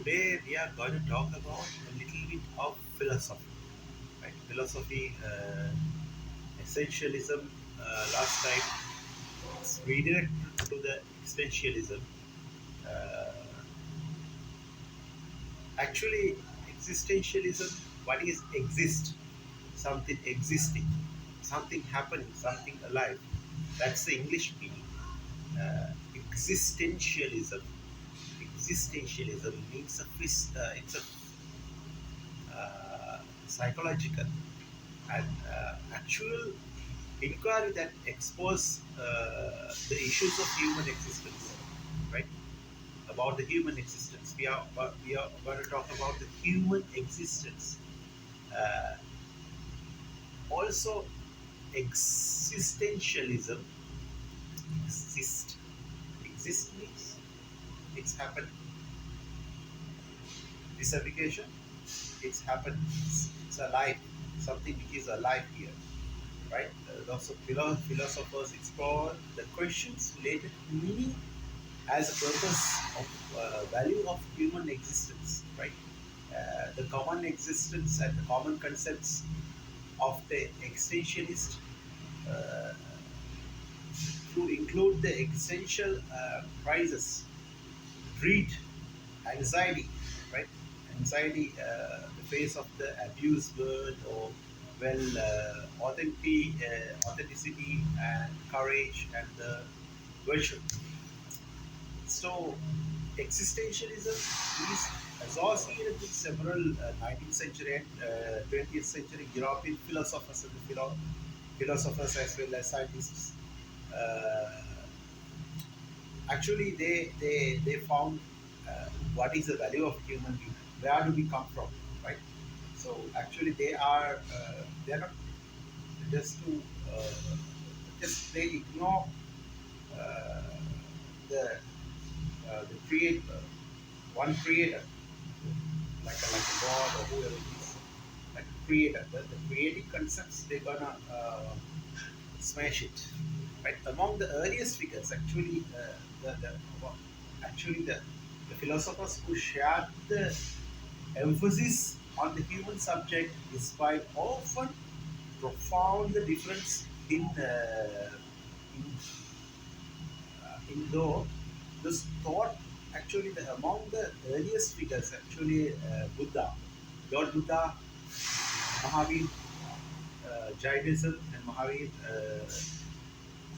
Today we are going to talk about a little bit of philosophy, right? Philosophy, essentialism. Last time we did to the existentialism. Uh, Actually, existentialism. What is exist? Something existing, something happening, something alive. That's the English meaning. Existentialism. Existentialism means it's a psychological and actual inquiry that expose the issues of human existence, right? About the human existence. We are going to talk about the human existence. Uh, Also, existentialism. Exist. Exist means it's happened. This application, it's happened. It's alive. Something which is alive here, right? Lots of philosophers explore the questions related to meaning as a purpose of value of human existence, right? The common existence and the common concepts of the existentialist uh, to include the existential crisis, dread, anxiety, right? Anxiety, the face of the abused word, or authenticity and courage and the virtue. So, existentialism is associated with several 19th century and 20th century European philosophers and philosophers as well as scientists. Uh, Actually, they found what is the value of human being, where do we come from, right? So actually, they are not just to just they ignore uh, the the create one creator, like a god or whoever it is, like a creator. The creative concepts they're gonna smash it. Right among the earliest figures, actually, well, actually the philosophers who shared the emphasis on the human subject, despite often profound difference in though this thought. Actually, among the earliest figures, actually, Buddha, Lord Buddha, Mahavir, Jainism, and Mahavir,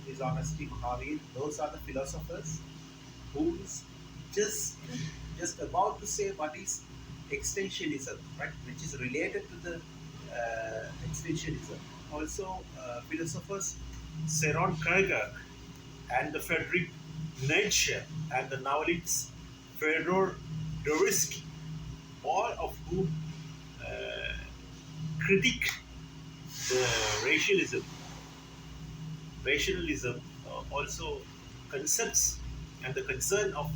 his honesty, Mahavir. Those are the philosophers who is just just about to say what is extensionism, right? Which is related to the extensionism. Also, philosophers Søren Kierkegaard and the Friedrich Nietzsche and the novelist Fyodor Dostoevsky, all of whom uh, critique the rationalism, also concepts and the concern of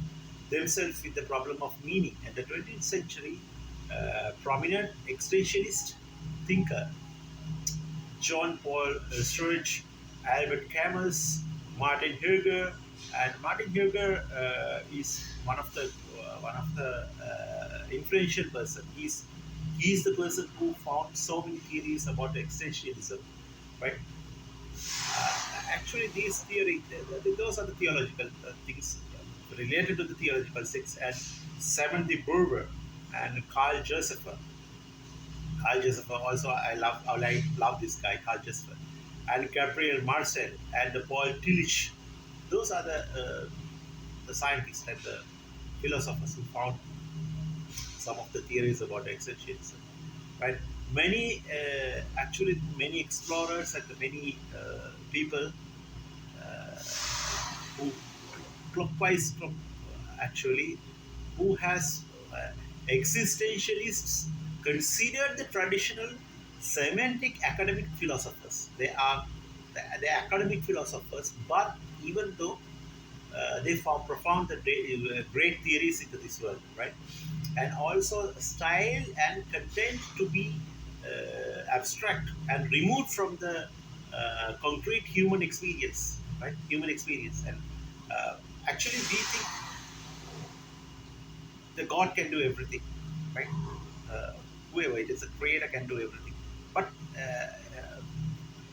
themselves with the problem of meaning. And the 20th century prominent existentialist thinker John Paul Sturridge, Albert Camus, Martin Heidegger, and Martin Heidegger is one of the influential person. He's the person who found so many theories about existentialism, right? Actually, these theory, those are the theological things related to the theological sects, and Simon de Beauvoir and Carl Joseph also, I love this guy, Carl Joseph, and Gabriel Marcel and the Paul Tillich. Those are the scientists and the philosophers who found some of the theories about existentialism. Right? Many explorers and many people who clockwise actually who has existentialists considered the traditional semantic academic philosophers. They are academic philosophers, but even though they found profound the great theories into this world, right? And also style and content to be abstract and removed from the concrete human experience, right? Human experience, and actually we think the God can do everything, right? Uh, Whoever it is, the creator can do everything. But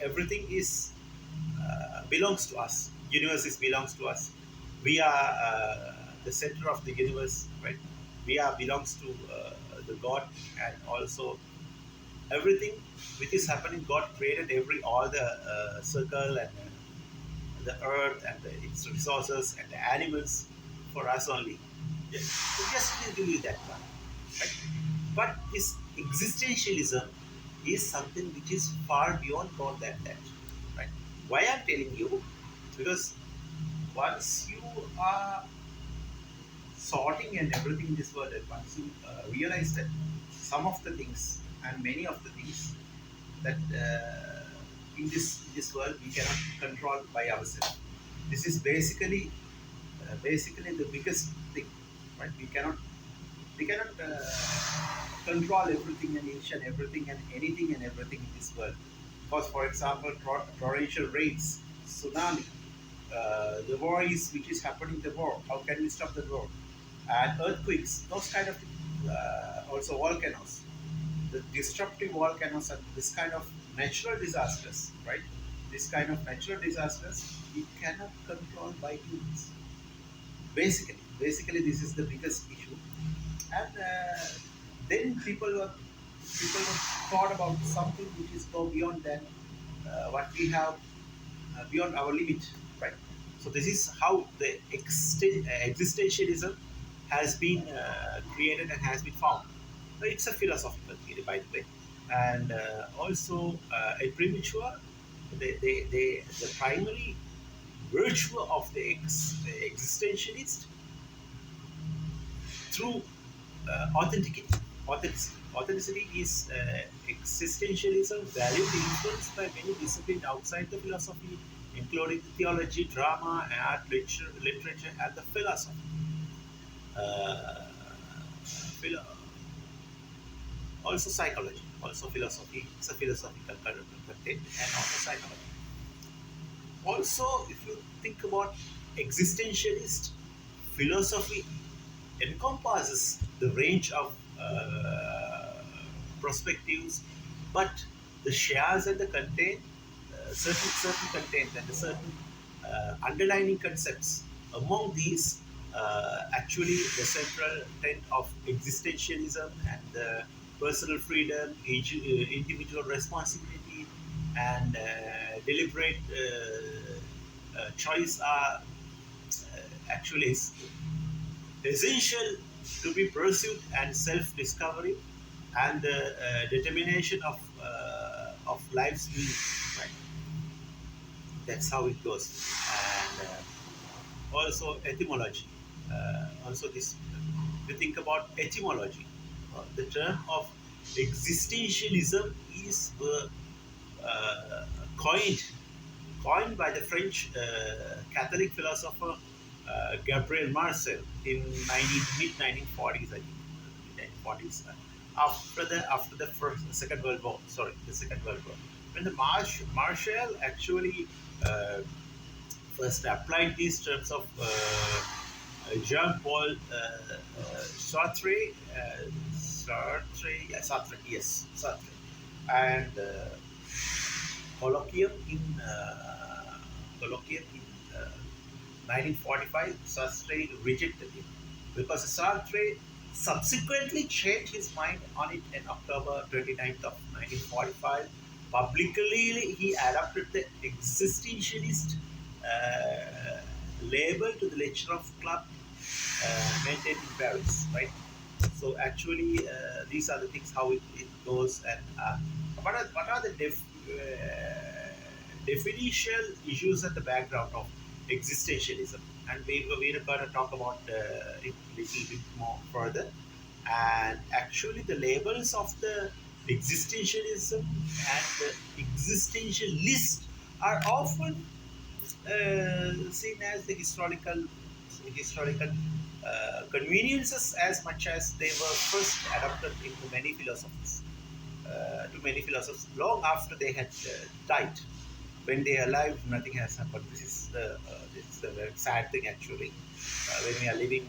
everything is belongs to us. Universe is belongs to us. We are the center of the universe, right? We are belongs to the God, and also everything which is happening. God created every all the circle and the earth and its resources and the animals for us only. Just to do that one, right? But this existentialism is something which is far beyond God than that, right? Why I'm telling you? Because once you are sorting and everything in this world, and once you realize that some of the things and many of the things that in this world we cannot control by ourselves. This is basically the biggest thing, right? We cannot control everything and each and everything and anything and everything in this world. Because, for example, torrential rains, tsunami, the war is which is happening. The war. How can we stop the war? And earthquakes, those kind of also volcanoes, the disruptive volcanoes and this kind of natural disasters, right? This kind of natural disasters we cannot control by humans. Basically, this is the biggest issue. And then people were thought about something which is go beyond than what we have beyond our limit, right? So this is how the existentialism has been created and has been found. It's a philosophical theory, by the way, and also a premature. The primary virtue of the existentialist through authenticity. Authenticity is existentialism valued influenced by many disciplines outside the philosophy, including theology, drama, art, literature, and the philosophy. Uh, philo- Also psychology, also philosophy. It's a philosophical content, and also psychology. Also, if you think about existentialist philosophy, encompasses the range of perspectives, but the shares and the content, certain content and the certain underlining concepts. Among these, actually, the central tenet of existentialism and the personal freedom, individual responsibility, and deliberate choice are actually essential to be pursued, and self-discovery and the determination of life's meaning. Right? That's how it goes. And also etymology. Also, this we think about etymology. The term of existentialism is uh, coined coined by the French Catholic philosopher Gabriel Marcel in mid 1940s, I think, mid 1940s, after the Second World War. Sorry, the Second World War. When the Marshall actually first applied these terms of Jean-Paul Sartre, Sartre, yes, Sartre, and colloquium in colloquium in 1945, Sartre rejected it because Sartre subsequently changed his mind on it in October 29th of 1945. Publicly, he adopted the existentialist label to the lecture of club maintained in Paris, right? So actually, these are the things how it goes, and what are the definitional issues at the background of existentialism, and we're going to talk about it a little bit more further. And actually, the labels of the existentialism and the existentialist are often seen as the historical conveniences as much as they were first adopted into many philosophies to many philosophers long after they had died. When they are alive, nothing has happened. This is the very sad thing actually. When we are living,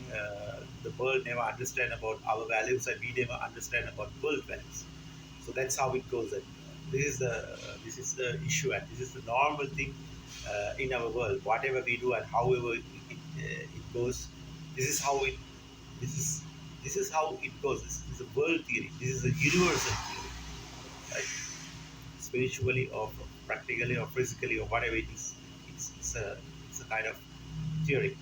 the world never understand about our values, and we never understand about world values. So that's how it goes. And this is the issue, and this is the normal thing in our world. Whatever we do and however it goes, this is how it. This is this is how it goes. This is a world theory. This is a universal theory, right? Spiritually or practically or physically or whatever it is, it's a kind of theory.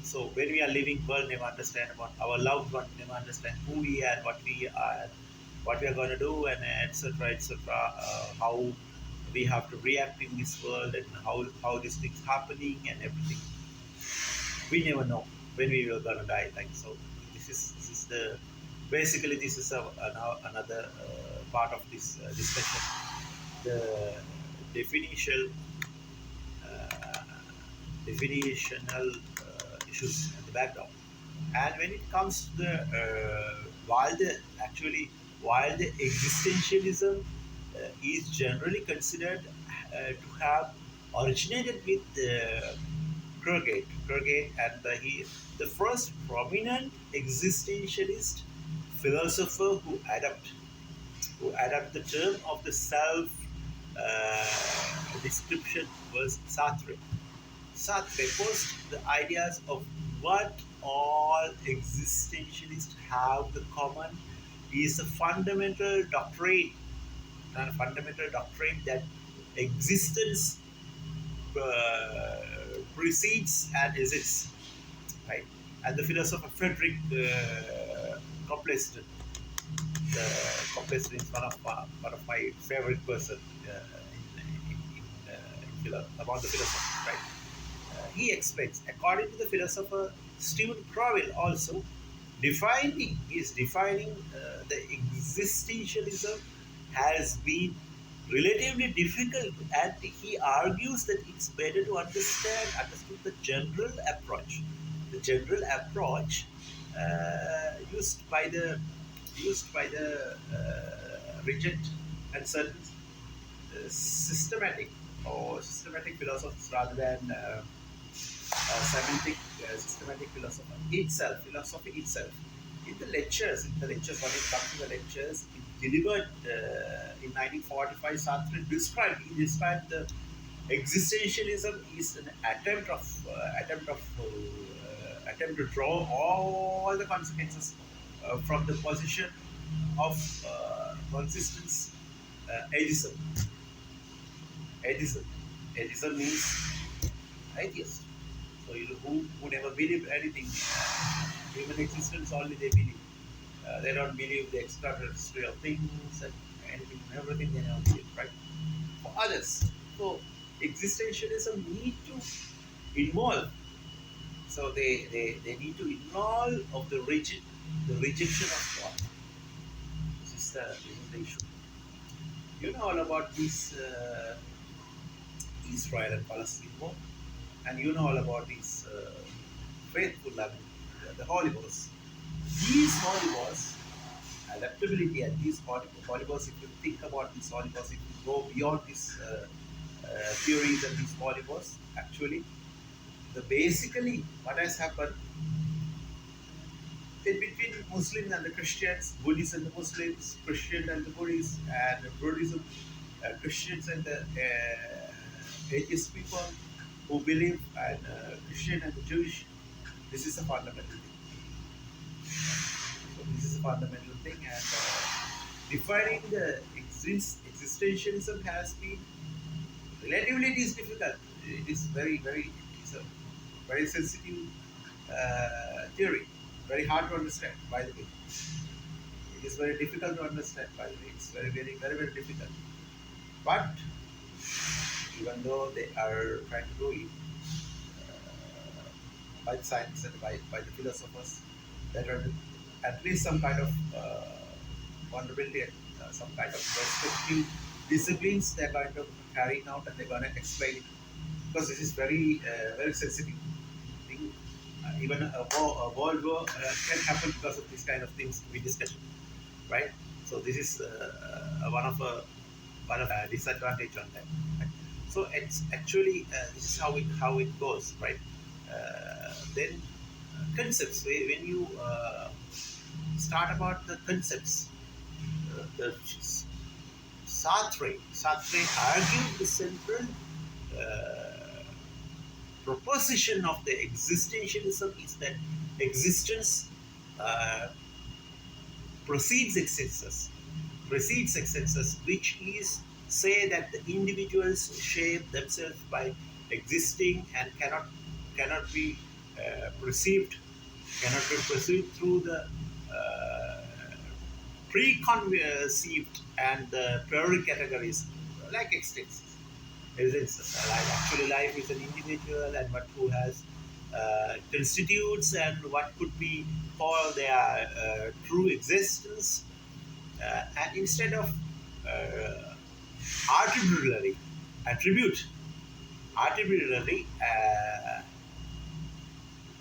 So when we are living, world never understand about our loved one, never understand who we are, what we are going to do, and etc. etc. How we have to react in this world, and how these things happening and everything. We never know when we were gonna die. Like so, this is the basically this is another part of this discussion. The definition uh, definitional issues at the background. And when it comes to the while the existentialism is generally considered to have originated with Kierkegaard, and the first prominent existentialist philosopher who adapt the term of the self description was Sartre. Sartre posed the ideas of what all existentialists have in common is a fundamental doctrine that existence precedes and exists, right? And the philosopher Frederick Copleston. The Copleston is one of my favorite person about the philosophy, right? He explains, according to the philosopher Stephen Crowell, also defining the existentialism has been relatively difficult, and he argues that it's better to understood the general approach used by the rigid and certain systematic philosophers rather than semantic systematic philosophy itself. When it comes to the lectures, it delivered in 1945, he described the existentialism is an attempt to draw all the consequences from the position of consistence atheism. Atheism. Atheism means atheist. So who never believe anything. Human existence only they believe. They don't believe the extraterrestrial things and anything and everything they never believe, right? For others, so existentialism need to involve. So they need to involve of the rejection of God. This is the issue. You know all about this Israel and Palestine war, and you know all about these faithful, the Holy Wars. These Holy Wars, adaptability and these Holy Wars, if you think about these Holy Wars, if you go beyond these theories and these Holy Wars, actually, basically what has happened in between Muslims and the Christians, Buddhists and the Muslims, Christian and the Buddhists, and Buddhism, Christians and the atheist people who believe, and Christian and the Jewish. This is a fundamental thing. So this is a fundamental thing, and defining the existentialism has been relatively it is difficult. It is it's a very sensitive theory, very hard to understand. By the way, it is very difficult to understand. By the way, it's very difficult. But even though they are trying to do it by the science and by the philosophers, that are at least some kind of vulnerability and some kind of perspective disciplines they're kind of carrying out, and they're going to explain it, because this is very sensitive thing. Even a world war can happen because of these kind of things to be discussed, right? So this is one of a disadvantage on that. Right? So it's actually this is how it goes, right? Then concepts. When you start about the concepts, the Sartre argued the central uh, proposition of the existentialism is that existence uh, precedes existence, which is say that the individuals shape themselves by existing and cannot be perceived, through the uh, preconceived and the priori categories like existence. Like actually life is an individual and what who has constitutes and what could be called their true existence, and instead of uh, arbitrarily attribute arbitrarily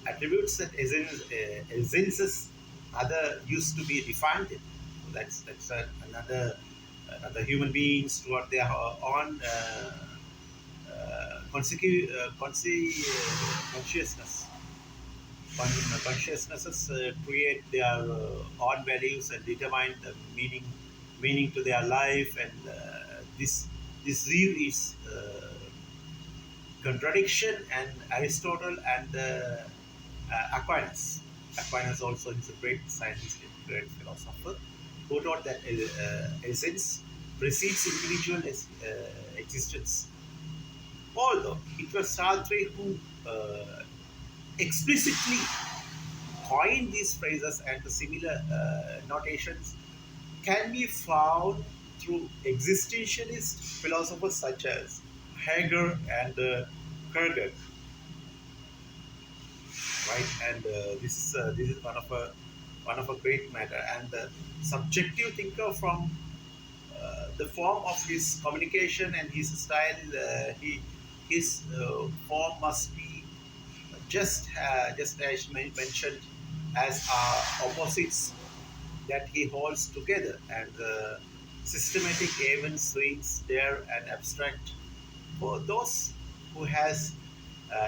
attributes that essences other used to be defined in. So that's another human beings toward their own consciousness. Consciousnesses create their own values and determine the meaning to their life, and this view is contradiction and Aristotle and Aquinas. Aquinas also is a great scientist and great philosopher who taught that essence precedes individual existence. Although it was Sartre who explicitly coined these phrases, and the similar notations can be found through existentialist philosophers such as Hegel and Kierkegaard, right? And this is one of a great matter. And the subjective thinker from the form of his communication and his style, his form must be just as mentioned as opposites that he holds together, and the systematic even swings there and abstract for those who has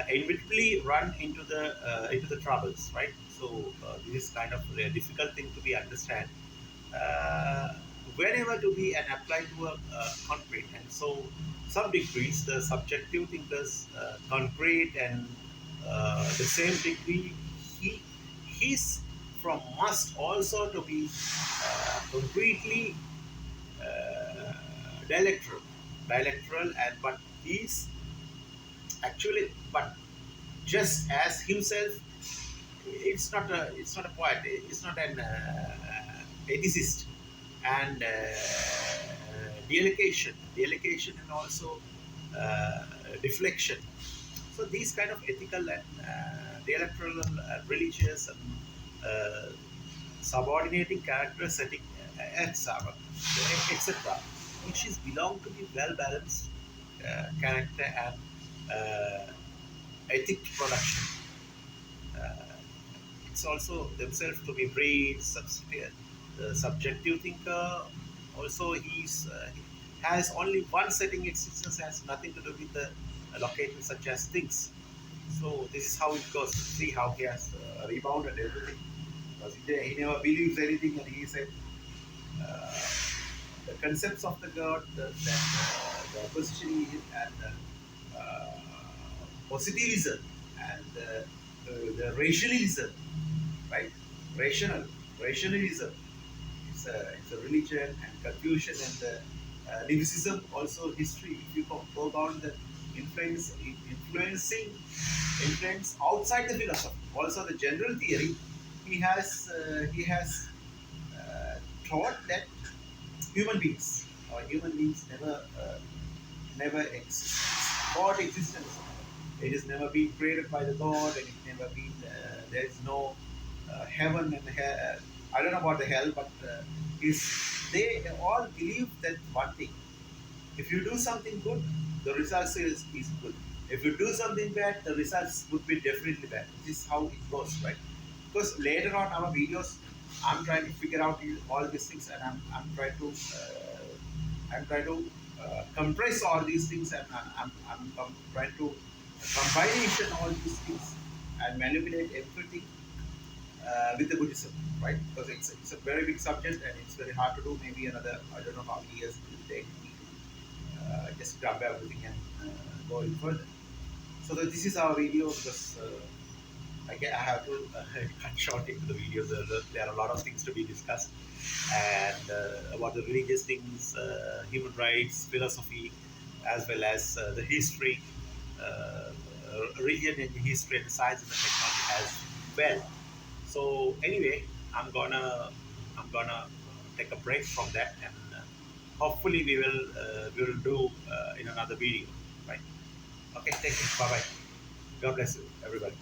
inevitably run into the troubles, right? So this is kind of a difficult thing to be understand uh, whenever to be and apply to a concrete. And so some degrees the subjective thinkers concrete, and the same degree he his from must also to be completely uh, dialectical and but he's actually but just as himself, it's not a poet, it's not an ethicist, and delegation and also deflection. So these kind of ethical and dialectical religious and uh, subordinating character setting, etc., which is belong to the well balanced character and uh, ethic production. Uh, it's also themselves to be brave, the subjective thinker. Also, he has only one setting existence, has nothing to do with the location such as things. So this is how it goes. See how he has rebounded everything. Because he never believes anything, and he said uh, the concepts of the God, the positioning and uh, positivism and the rationalism, right? Rational, rationalism. It's a religion, and Confucian and the lyricism, also history. If you go down the influence outside the philosophy, also the general theory, he has taught that human beings never exist. God existence. It has never been created by the God, and it's never been. There is no heaven and I don't know about the hell, but is they all believe that one thing: if you do something good, the results is good. If you do something bad, the results would be definitely bad. This is how it goes, right? Because later on our videos, I'm trying to figure out all these things, and I'm trying to compress all these things, and I'm trying to combination all these things and manipulate everything with the Buddhism, right? Because it's a very big subject and it's very hard to do. Maybe another, I don't know how many years it will take me to just grab everything and go in further. So this is our video because I have to cut short into the video. There are a lot of things to be discussed, and about the religious things, human rights, philosophy, as well as the history, religion and history, and science and the technology as well. So anyway, I'm gonna take a break from that, and hopefully we will do in another video, right? Okay, thank you. Bye bye. God bless you, everybody.